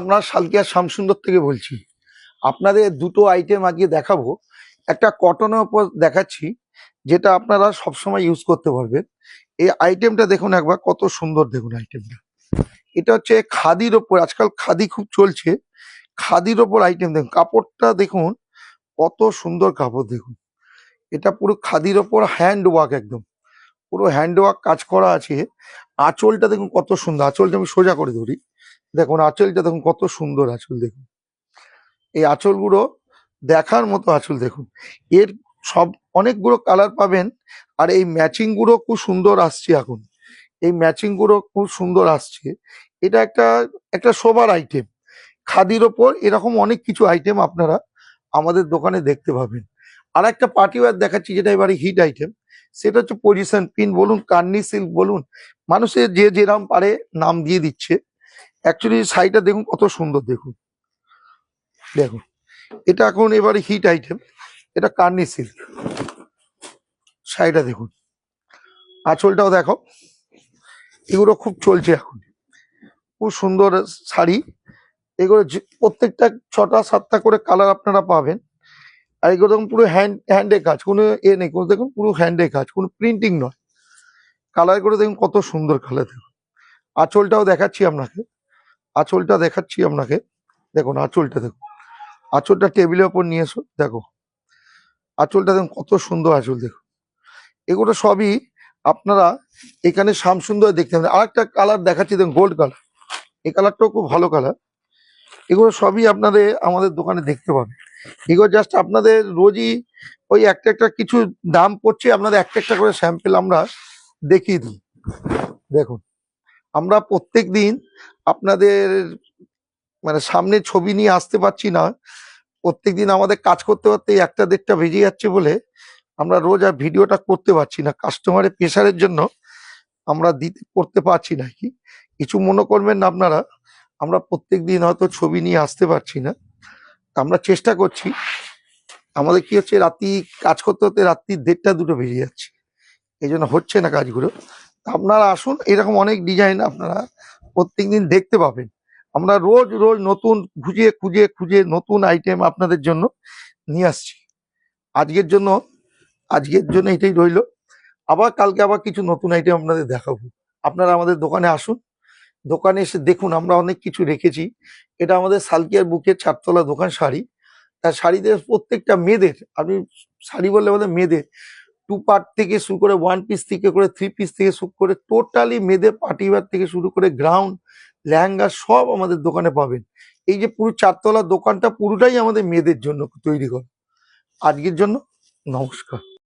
আমরা সালকিয়া শামসুন্দর থেকে বলছি। আপনাদের দুটো আইটেম আজকে দেখাবো। একটা কটনের উপর দেখাচ্ছি, যেটা আপনারা সবসময় ইউজ করতে পারবেন। এই আইটেমটা দেখুন একবার, কত সুন্দর দেখুন আইটেমটা। এটা হচ্ছে খাদির ওপর, আজকাল খাদি খুব চলছে। খাদির ওপর আইটেম দেখুন, কাপড়টা দেখুন কত সুন্দর কাপড় দেখুন। এটা পুরো খাদির ওপর হ্যান্ড ওয়ার্ক, একদম পুরো হ্যান্ড ওয়ার্ক কাজ করা আছে। আঁচলটা দেখুন কত সুন্দর, আঁচলটা আমি সোজা করে ধরি, দেখুন আঁচলটা দেখুন কত সুন্দর আঁচল দেখুন। এই আঁচলগুলো দেখার মতো আঁচল দেখুন। এর সব অনেকগুলো কালার পাবেন, আর এই ম্যাচিং গুলো খুব সুন্দর আসছে এখন। এই ম্যাচিং গুলো খুব সুন্দর আসছে। এটা একটা একটা শোবার আইটেম। খাদির ওপর এরকম অনেক কিছু আইটেম আপনারা আমাদের দোকানে দেখতে পাবেন। আর একটা পার্টি ওয়্যার দেখাচ্ছি, যেটা এবারে হিট আইটেম। সেটা হচ্ছে পজিশন পিন বলুন, কার্নি সিল্ক বলুন, মানুষের যে যেরাম পারে নাম দিয়ে দিচ্ছে। অ্যাকচুয়ালি শাড়িটা দেখুন কত সুন্দর দেখুন। দেখুন এটা এখন এবারে হিট আইটেম, এটা কার্নি সিল্ক। শাড়িটা দেখুন, আঁচলটাও দেখো, এগুলো খুব চলছে এখন, খুব সুন্দর শাড়ি। এগুলো প্রত্যেকটা 6টা 7টা করে কালার আপনারা পাবেন। আর এগুলো দেখুন পুরো হ্যান্ডে কাজ, কোনো নেই, কোনো দেখুন পুরো হ্যান্ডে কাজ, কোনো প্রিন্টিং নয়। কালারগুলো দেখুন কত সুন্দর কালার দেখুন। আঁচলটাও দেখাচ্ছি আপনাকে, আঁচলটা দেখাচ্ছি আপনাকে। দেখুন আঁচলটা দেখুন, আঁচলটা টেবিলের ওপর নিয়ে এসো, দেখো আঁচলটা দেখুন কত সুন্দর আঁচল দেখুন। এগুলো সবই আপনারা এখানে শামসুন্দর দেখতে পাবেন। আর একটা কালার দেখাচ্ছি দেখুন, গোল্ড কালার। এই কালারটাও খুব ভালো কালার। এগুলো সবই আপনাদের আমাদের দোকানে দেখতে পাবেন। এগুলো জাস্ট আপনাদের রোজই ওই একটা একটা কিছু দাম পড়ছে, আপনাদের একটা একটা করে স্যাম্পেল আমরা দেখিয়ে দিই। দেখুন আমরা প্রত্যেক দিন আপনাদের মানে সামনে ছবি নিয়ে আসতে পারছি না। প্রত্যেকদিন আমাদের কাজ করতে করতে একটা দেড়টা বেজে যাচ্ছে বলে আমরা রোজ আর ভিডিওটা করতে পারছি না, কাস্টমারের প্রেশারের জন্য আমরা করতে পারছি না। কি কিছু মনে করবেন না আপনারা, আমরা প্রত্যেকদিন হয়তো ছবি নিয়ে আসতে পারছি না। আমরা চেষ্টা করছি। আমাদের কি হচ্ছে, রাত্রি কাজ করতে করতে রাত্রি 1:30 2টো বেজে যাচ্ছে, এই জন্য হচ্ছে না কাজগুলো। আপনারা আসুন, এরকম অনেক ডিজাইন আপনারা প্রত্যেকদিন দেখতে পাবেন। আমরা রোজ রোজ নতুন খুঁজে খুঁজে খুঁজে নতুন আইটেম আপনাদের জন্য নিয়ে আসছি। আজকের জন্য আজকের জন্য এটাই রইলো। আবার কালকে আবার কিছু নতুন আইটেম আপনাদের দেখাবো। আপনারা আমাদের দোকানে আসুন, দোকানে এসে দেখুন আমরা অনেক কিছু রেখেছি। এটা আমাদের সালকিয়ার বুকের 4তলা দোকান শাড়ি। তার শাড়িতে প্রত্যেকটা মেয়েদের, আপনি শাড়ি বললে আমাদের মেয়েদের 2 পার্ট থেকে শুরু করে 1 পিস থেকে করে 3 পিস থেকে শুরু করে টোটালি মেয়েদের পার্টি ওয়্যার থেকে শুরু করে গ্রাউন্ড লেহেঙ্গা সব আমাদের দোকানে পাবেন। এই যে পুরো 4তলা দোকানটা পুরোটাই আমাদের মেয়েদের জন্য তৈরি করা। আজকের জন্য নমস্কার।